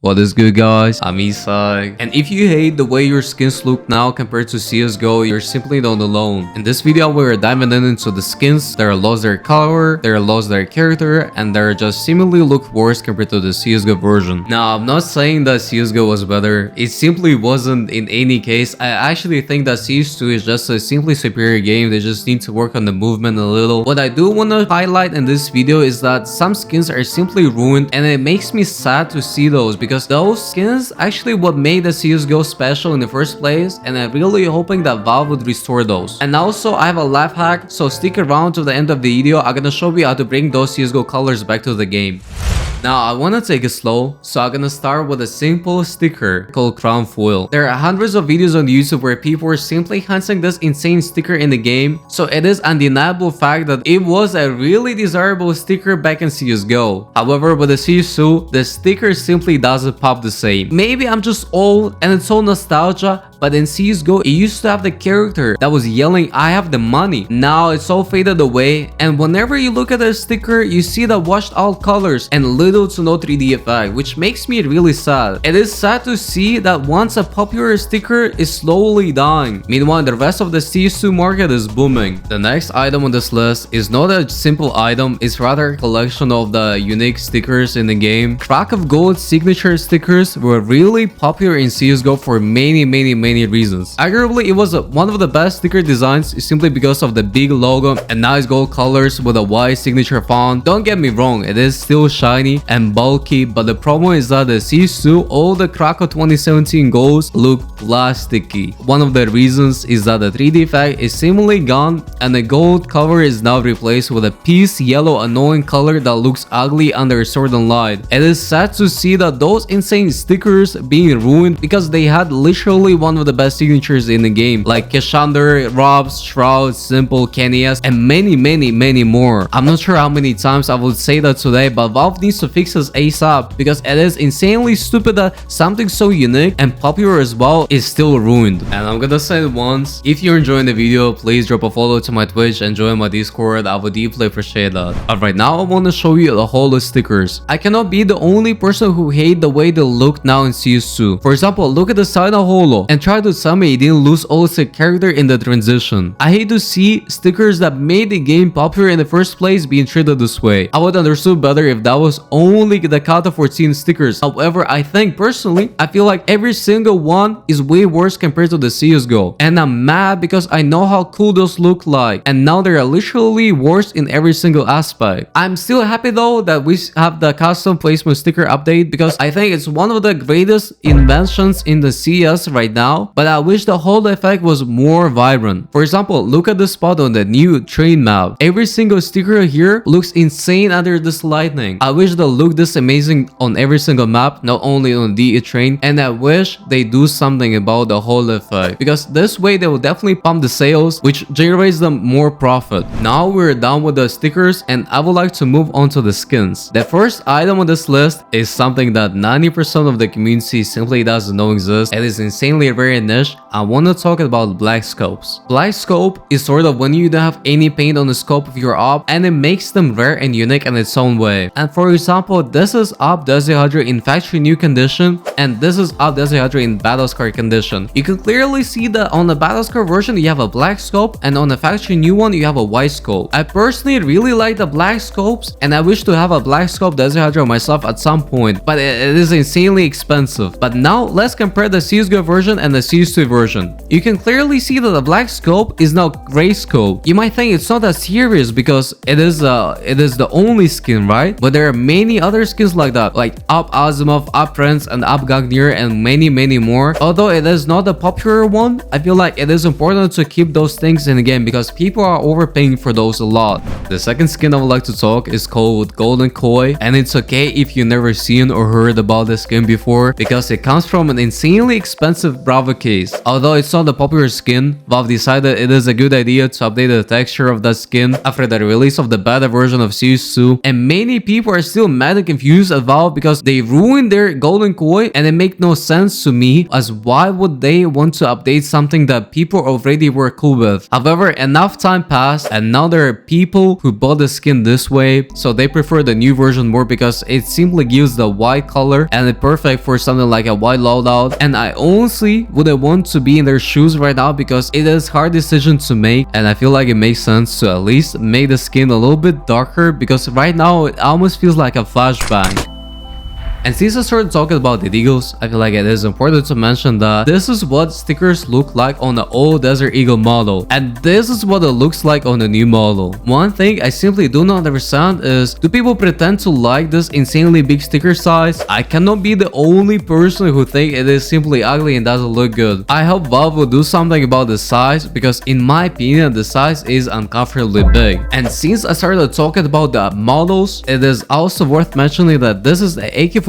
What is good, guys? I'm Esag, and if you hate the way your skins look now compared to CSGO, you're simply not alone. In this video, we're diving into the skins that lost their color, that lost their character, and that just seemingly look worse compared to the CSGO version. Now, I'm not saying that CSGO was better, it simply wasn't in any case. I actually think that CS2 is just a simply superior game. They just need to work on the movement a little. What I do want to highlight in this video is that some skins are simply ruined, and it makes me sad to see those because those skins actually what made the CSGO special in the first place, and I'm really hoping that Valve would restore those. And also, I have a life hack, so stick around to the end of the video. I'm gonna show you how to bring those CSGO colors back to the game. Now, I want to take it slow, so I'm gonna start with a simple sticker called Crown Foil. There are hundreds of videos on YouTube where people are simply hunting this insane sticker in the game, so it is undeniable fact that it was a really desirable sticker back in CSGO. However, with the CS2, the sticker simply doesn't pop the same. Maybe I'm just old and it's all nostalgia, but in CSGO, it used to have the character that was yelling, "I have the money." Now it's all faded away, and whenever you look at the sticker, you see the washed out colors and little to no 3D effect, which makes me really sad. It is sad to see that once a popular sticker is slowly dying. Meanwhile, the rest of the CS2 market is booming. The next item on this list is not a simple item, it's rather a collection of the unique stickers in the game. Crack of Gold signature stickers were really popular in CSGO for many reasons. Arguably, it was one of the best sticker designs simply because of the big logo and nice gold colors with a white signature font. Don't get me wrong, it is still shiny and bulky, but the problem is that the CS2, all the Krakow 2017 golds look plasticky. One of the reasons is that the 3D effect is seemingly gone and the gold cover is now replaced with a peace yellow annoying color that looks ugly under a certain light. It is sad to see that those insane stickers being ruined because they had literally one of the best signatures in the game, like Keshander, Robs, Shroud, Simple, Kenny's, and many more. I'm not sure how many times I would say that today, but Valve needs to fix this ASAP because it is insanely stupid that something so unique and popular as well is still ruined. And I'm gonna say it once, if you're enjoying the video, please drop a follow to my Twitch and join my Discord. I would deeply appreciate that. But right now, I want to show you the whole of stickers. I cannot be the only person who hate the way they look now in CS2. For example, look at the side of Holo and try to tell me it didn't lose all its character in the transition. I hate to see stickers that made the game popular in the first place being treated this way. I would understood better if that was only the Kata 14 stickers. However, I think personally, I feel like every single one is way worse compared to the CSGO. And I'm mad because I know how cool those look like, and now they're literally worse in every single aspect. I'm still happy though that we have the custom placement sticker update because I think it's one of the greatest inventions in the CS right now, but I wish the whole effect was more vibrant. For example, look at the spot on the new train map. Every single sticker here looks insane under this lightning. I wish they look this amazing on every single map, not only on the train, and I wish they do something about the whole effect because this way they will definitely pump the sales, which generates them more profit. Now we're done with the stickers and I would like to move on to the skins. The first item on this list is something that 90% of the community simply doesn't know exists. It is insanely rare and niche. I want to talk about black scopes. Black scope is sort of when you don't have any paint on the scope of your op, and it makes them rare and unique in its own way. And for example, this is op Desihydra in factory new condition, and this is op Desihydra in battle scar condition. You can clearly see that on the battle scar version you have a black scope, and on the factory new one you have a white scope. I personally really like the black scopes, and I wish to have a black scope Desihydra myself at some point, but it is insanely expensive. But now let's compare the CSGO version and the CS2 version. You can clearly see that the black scope is now gray scope. You might think it's not that serious because it is the only skin, right? But there are many other skins like that, like Up Asimov, Up Prince, and Up Gagnir, and many more. Although it is not a popular one, I feel like it is important to keep those things in the game because people are overpaying for those a lot. The second skin I would like to talk is called Golden Koi, and it's okay if you never seen or heard about this skin before because it comes from an insanely expensive Bravo Lava case. Although it's not a popular skin, Valve decided it is a good idea to update the texture of that skin after the release of the beta version of CS2, and many people are still mad and confused at Valve because they ruined their golden coin, and it makes no sense to me as why would they want to update something that people already were cool with. However, enough time passed and now there are people who bought the skin this way, so they prefer the new version more because it simply gives the white color and it's perfect for something like a white loadout. And I honestly wouldn't want to be in their shoes right now because it is hard decision to make, and I feel like it makes sense to at least make the skin a little bit darker because right now it almost feels like a flashbang. And since I started talking about the Eagles, I feel like it is important to mention that this is what stickers look like on the old Desert Eagle model, and this is what it looks like on the new model. One thing I simply do not understand is, do people pretend to like this insanely big sticker size? I cannot be the only person who think it is simply ugly and doesn't look good. I hope Valve will do something about the size because in my opinion the size is uncomfortably big. And since I started talking about the models, it is also worth mentioning that this is the AK-47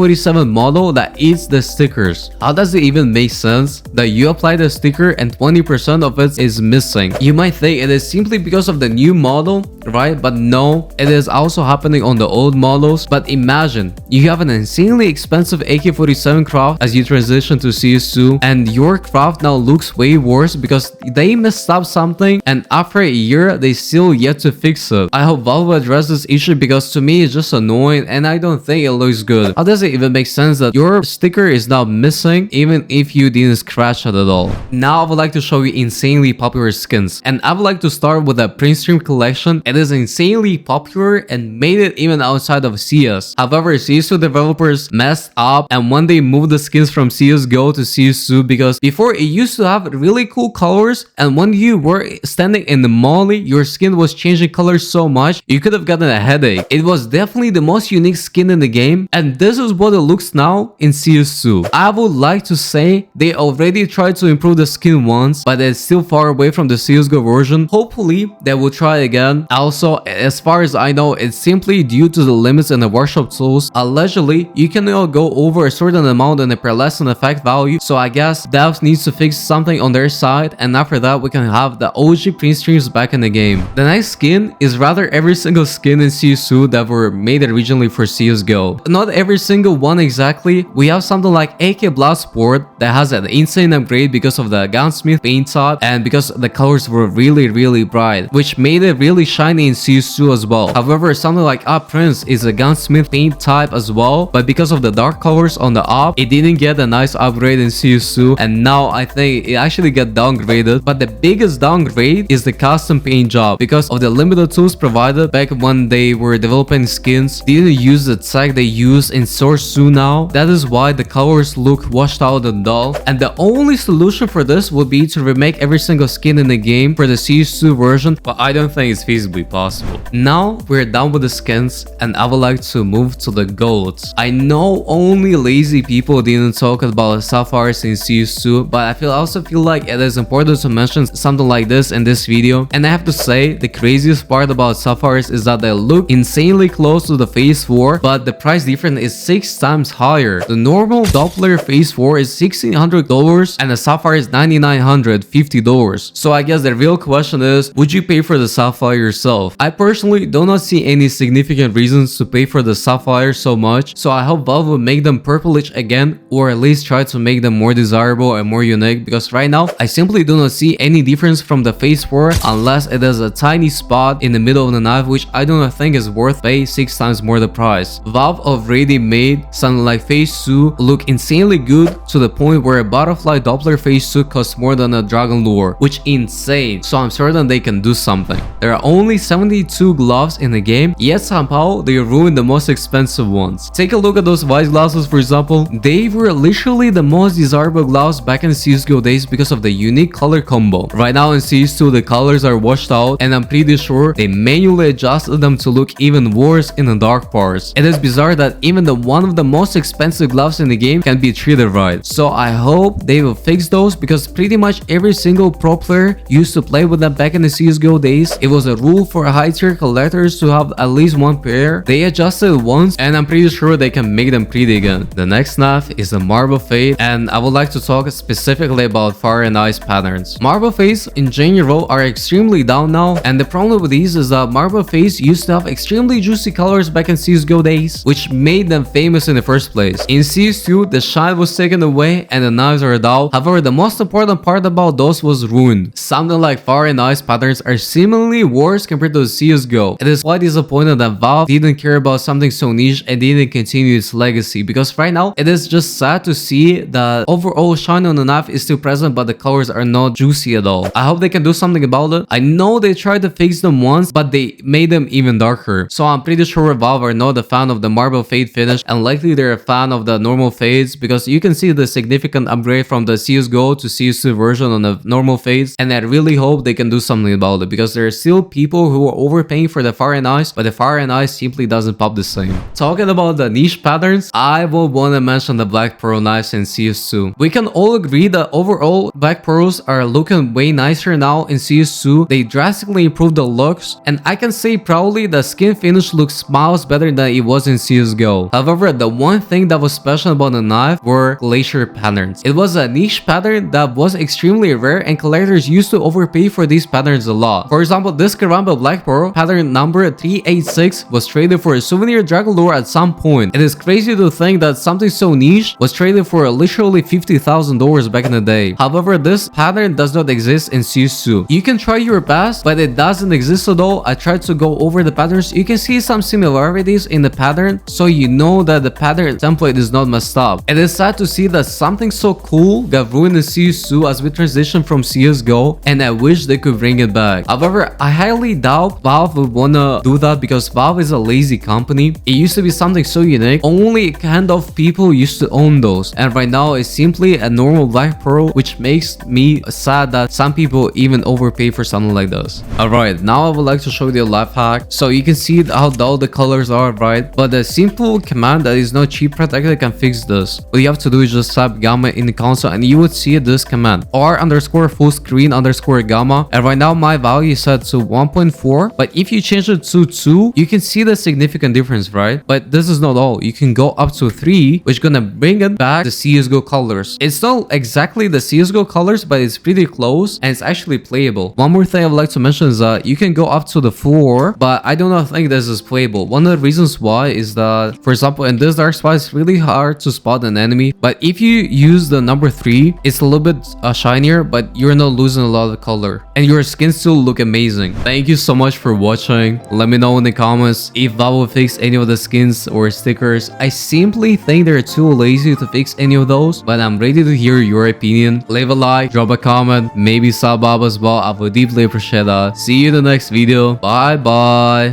model that eats the stickers. How does it even make sense that you apply the sticker and 20% of it is missing? You might think it is simply because of the new model, right? But no, it is also happening on the old models. But imagine you have an insanely expensive AK-47 craft as you transition to CS2, and your craft now looks way worse because they messed up something, and after a year they still yet to fix it. I hope Valve will address this issue because to me it's just annoying and I don't think it looks good. How does it even make sense that your sticker is now missing even if you didn't scratch it at all? Now I would like to show you insanely popular skins, and I would like to start with the Prince Stream collection. It is insanely popular and made it even outside of CS. However, CS2 developers messed up and when they moved the skins from CSGO to CS2, because before it used to have really cool colors, and when you were standing in the molly your skin was changing colors so much you could have gotten a headache. It was definitely the most unique skin in the game, and this is what it looks now in CS2. I would like to say they already tried to improve the skin once, but it's still far away from the CSGO version. Hopefully they will try again. Also, as far as I know, it's simply due to the limits in the workshop tools. Allegedly, you cannot go over a certain amount in the pearlescent effect value, so I guess devs needs to fix something on their side, and after that we can have the OG Prince Streams back in the game. The next skin is rather every single skin in CS2 that were made originally for CSGO. Not every single one exactly. We have something like AK Bloodsport that has an insane upgrade because of the gunsmith paint type and because the colors were really bright, which made it really shiny in CS2 as well. However, something like Prince is a gunsmith paint type as well, but because of the dark colors on the it didn't get a nice upgrade in CS2, and now I think it actually got downgraded. But the biggest downgrade is the custom paint job because of the limited tools provided back when they were developing skins. They didn't use the tech they use in Source 2 now. That is why the colors look washed out and dull, and the only solution for this would be to remake every single skin in the game for the CS2 version, but I don't think it's feasibly possible. Now we're done with the skins and I would like to move to the goats. I know only lazy people didn't talk about sapphires in CS2, but I also feel like it is important to mention something like this in this video. And I have to say, the craziest part about sapphires is that they look insanely close to the Phase 4, but the price difference is 6 times higher. The normal Doppler Phase 4 is $1,600 and the sapphire is $9,950. So I guess the real question is, would you pay for the sapphire yourself? I personally do not see any significant reasons to pay for the sapphire so much, so I hope Valve will make them purplish again, or at least try to make them more desirable and more unique, because right now I simply do not see any difference from the Phase 4 unless it has a tiny spot in the middle of the knife, which I do not think is worth paying 6 times more the price. Valve already made something like Phase 2 look insanely good to the point where a butterfly Doppler Phase 2 costs more than a dragon lure, which insane, so I'm certain they can do something. There are only 72 gloves in the game, yet somehow they ruined the most expensive ones. Take a look at those white glasses for example. They were literally the most desirable gloves back in CSGO days because of the unique color combo. Right now in CS2 the colors are washed out, and I'm pretty sure they manually adjusted them to look even worse in the dark parts. It is bizarre that even one of the most expensive gloves in the game can be treated right. So I hope they will fix those, because pretty much every single pro player used to play with them back in the CSGO days. It was a rule for high tier collectors to have at least one pair. They adjusted once and I'm pretty sure they can make them pretty again. The next knife is the Marble Fade, and I would like to talk specifically about Fire and Ice patterns. Marble Fades in general are extremely down now, and the problem with these is that Marble Fades used to have extremely juicy colors back in CSGO days, which made them famous in the first place. In CS2, the shine was taken away and the knives are down. However, the most important part about those was ruined. Something like Fire and Ice patterns are seemingly worse compared to CSGO. It is quite disappointing that Valve didn't care about something so niche and didn't continue its legacy, because right now it is just sad to see that overall shine on the knife is still present but the colors are not juicy at all. I hope they can do something about it. I know they tried to fix them once, but they made them even darker. So I'm pretty sure Valve are not a fan of the Marble Fade finish, and likely they're a fan of the normal fades, because you can see the significant upgrade from the CSGO to CS2 version on the normal fades, and I really hope they can do something about it, because there are still people who are overpaying for the Fire and Ice, but the Fire and Ice simply doesn't pop the same. Talking about the niche patterns, I would want to mention the Black Pearl knives in CS2. We can all agree that overall Black Pearls are looking way nicer now in CS2. They drastically improved the looks, and I can say proudly the skin finish looks miles better than it was in CSGO. However, the one thing that was special about the knife were glacier patterns. It was a niche pattern that was extremely rare, and collectors used to overpay for these patterns a lot. For example, this Karamba Black Pearl pattern number 386 was traded for a souvenir Dragon Lore at some point. It is crazy to think that something so niche was traded for literally $50,000 back in the day. However, this pattern does not exist in CS2. You can try your best, but it doesn't exist at all. I tried to go over the patterns. You can see some similarities in the pattern, so you know that the pattern template is not messed up. It is sad to see that something so cool got ruined in CS2 as we transition from CSGO, and I wish they could bring it back. However, I highly doubt Valve would wanna do that, because Valve is a lazy company. It used to be something so unique. Only a kind of people used to own those, and right now it's simply a normal Black Pearl, which makes me sad that some people even overpay for something like this. Alright, now I would like to show you the life hack. So you can see how dull the colors are, right? But the simple command that is not cheap protected can fix this. What you have to do is just type gamma in the console and you would see this command, r_full_screen_gamma, and right now my value is set to 1.4, but if you change it to 2, you can see the significant difference, right? But this is not all. You can go up to 3, which is gonna bring it back to CSGO colors. It's not exactly the CSGO colors, but it's pretty close and it's actually playable. One more thing I would like to mention is that you can go up to the 4, but I do not think this is playable. One of the reasons why is that, for example, in this dark spot, it's really hard to spot an enemy, but if you use the number 3, it's a little bit shinier, but you're not losing a lot of color and your skin still look amazing. Thank you so much for watching. Let me know in the comments if Valve will fix any of the skins or stickers. I simply think they're too lazy to fix any of those, but I'm ready to hear your opinion. Leave a like, drop a comment, maybe sub up as well. I would deeply appreciate that. See you in the next video. Bye bye.